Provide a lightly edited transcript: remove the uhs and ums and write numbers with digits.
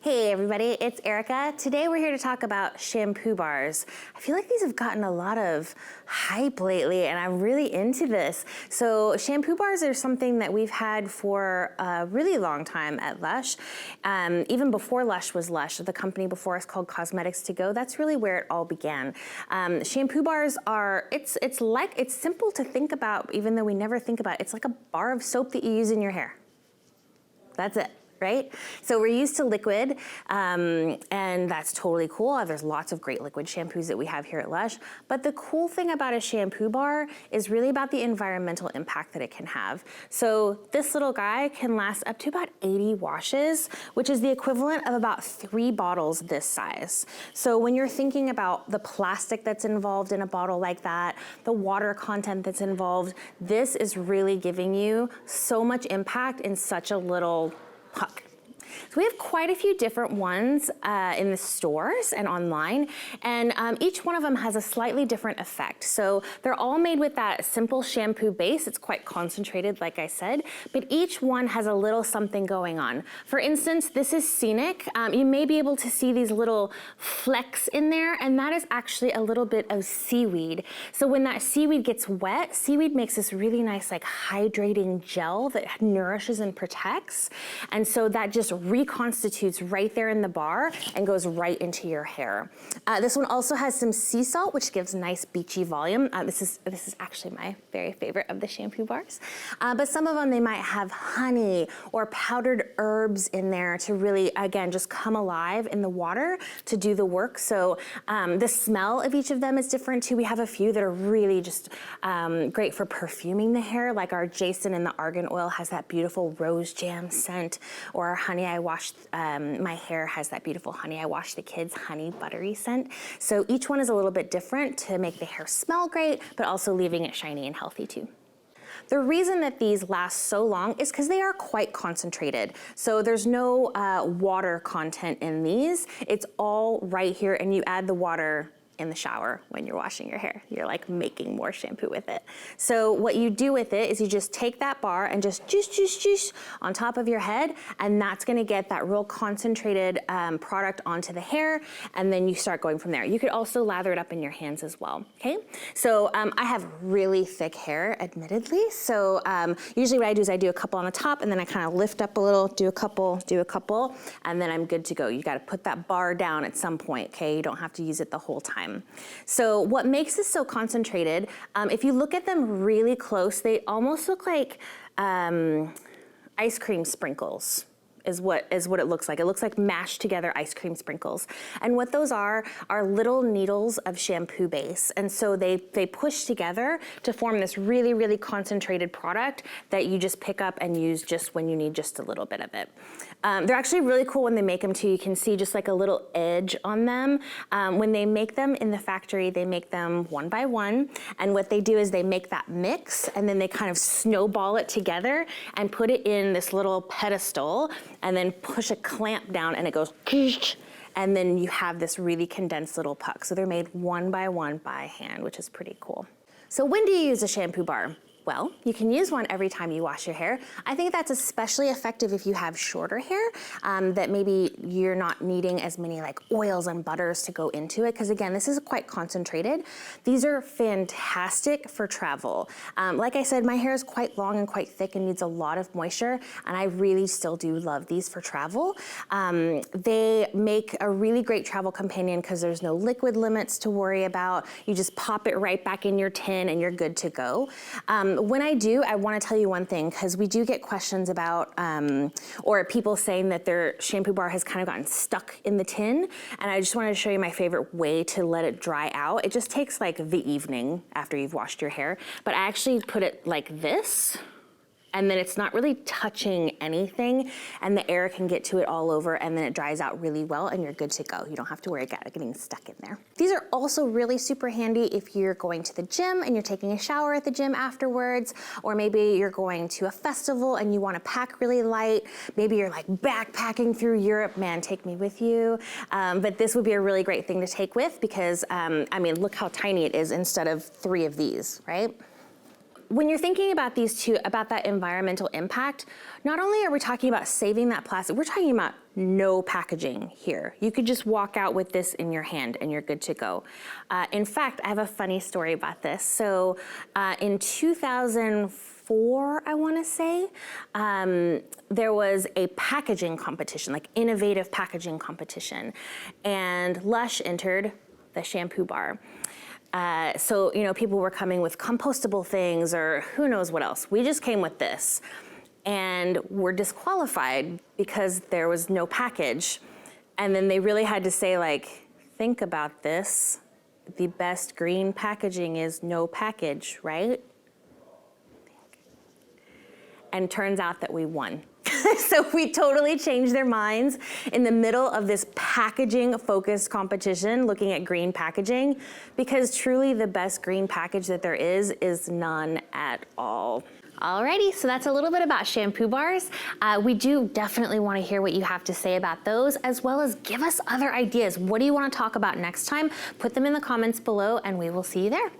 Hey everybody, it's Erica. Today we're here to talk about shampoo bars. I feel like these have gotten a lot of hype lately and I'm really into this. So shampoo bars are something that we've had for a really long time at Lush. Even before Lush was Lush, the company before us called Cosmetics to Go, that's really where it all began. Shampoo bars are, it's simple to think about even though we never think about it. It's like a bar of soap that you use in your hair. That's it. Right? So we're used to liquid, and that's totally cool. There's lots of great liquid shampoos that we have here at Lush. But the cool thing about a shampoo bar is really about the environmental impact that it can have. So this little guy can last up to about 80 washes, which is the equivalent of about 3 bottles this size. So when you're thinking about the plastic that's involved in a bottle like that, the water content that's involved, this is really giving you so much impact in such a little puck. So we have quite a few different ones in the stores and online, and each one of them has a slightly different effect. So they're all made with that simple shampoo base. It's quite concentrated, like I said, but each one has a little something going on. For instance, this is Scenic. You may be able to see these little flecks in there, and that is actually a little bit of seaweed. So when that seaweed gets wet, seaweed makes this really nice like hydrating gel that nourishes and protects, and so that just reconstitutes right there in the bar and goes right into your hair. This one also has some sea salt, which gives nice beachy volume. This is actually my very favorite of the shampoo bars. But some of them, they might have honey or powdered herbs in there to really, again, just come alive in the water to do the work. So the smell of each of them is different too. We have a few that are really just great for perfuming the hair, like our Jason in the Argan Oil has that beautiful rose jam scent, or our Honey I Washed My Hair has that beautiful Honey I Washed the Kids honey buttery scent. So each one is a little bit different to make the hair smell great, but also leaving it shiny and healthy too. The reason that these last so long is because they are quite concentrated. So there's no water content in these. It's all right here, and you add the water in the shower when you're washing your hair. You're like making more shampoo with it. So what you do with it is you just take that bar and just juice on top of your head, and that's gonna get that real concentrated product onto the hair, and then you start going from there. You could also lather it up in your hands as well, okay? So I have really thick hair, admittedly, so usually what I do is I do a couple on the top, and then I kind of lift up a little, do a couple, and then I'm good to go. You gotta put that bar down at some point, okay? You don't have to use it the whole time. So what makes this so concentrated, if you look at them really close, they almost look like ice cream sprinkles. Is what it looks like. It looks like mashed together ice cream sprinkles. And what those are little needles of shampoo base. And so they push together to form this really, really concentrated product that you just pick up and use just when you need just a little bit of it. They're actually really cool when they make them too. You can see just like a little edge on them. When they make them in the factory, they make them one by one. And what they do is they make that mix, and then they kind of snowball it together and put it in this little pedestal, and then push a clamp down, and it goes, and then you have this really condensed little puck. So they're made one by hand, which is pretty cool. So when do you use a shampoo bar? Well, you can use one every time you wash your hair. I think that's especially effective if you have shorter hair, that maybe you're not needing as many like oils and butters to go into it, because again, this is quite concentrated. These are fantastic for travel. Like I said, my hair is quite long and quite thick and needs a lot of moisture, and I really still do love these for travel. They make a really great travel companion because there's no liquid limits to worry about. You just pop it right back in your tin and you're good to go. When I do, I want to tell you one thing, because we do get questions about, or people saying that their shampoo bar has kind of gotten stuck in the tin, and I just wanted to show you my favorite way to let it dry out. It just takes like the evening after you've washed your hair, but I actually put it like this, and then it's not really touching anything, and the air can get to it all over, and then it dries out really well, and you're good to go. You don't have to worry about getting stuck in there. These are also really super handy if you're going to the gym and you're taking a shower at the gym afterwards, or maybe you're going to a festival and you want to pack really light. Maybe you're like backpacking through Europe. Man, take me with you. But this would be a really great thing to take with, because I mean, look how tiny it is instead of 3 of these, right? When you're thinking about these two, about that environmental impact, not only are we talking about saving that plastic, we're talking about no packaging here. You could just walk out with this in your hand and you're good to go. In fact, I have a funny story about this. So in 2004, I want to say, there was a packaging competition, like innovative packaging competition, and Lush entered the Shampoo Bar. So, you know, people were coming with compostable things or who knows what else. We just came with this and were disqualified because there was no package. And then they really had to say, like, think about this. The best green packaging is no package, right? And turns out that we won. So we totally changed their minds in the middle of this packaging-focused competition, looking at green packaging, because truly the best green package that there is none at all. Alrighty, so that's a little bit about shampoo bars. We do definitely want to hear what you have to say about those, as well as give us other ideas. What do you want to talk about next time? Put them in the comments below and we will see you there.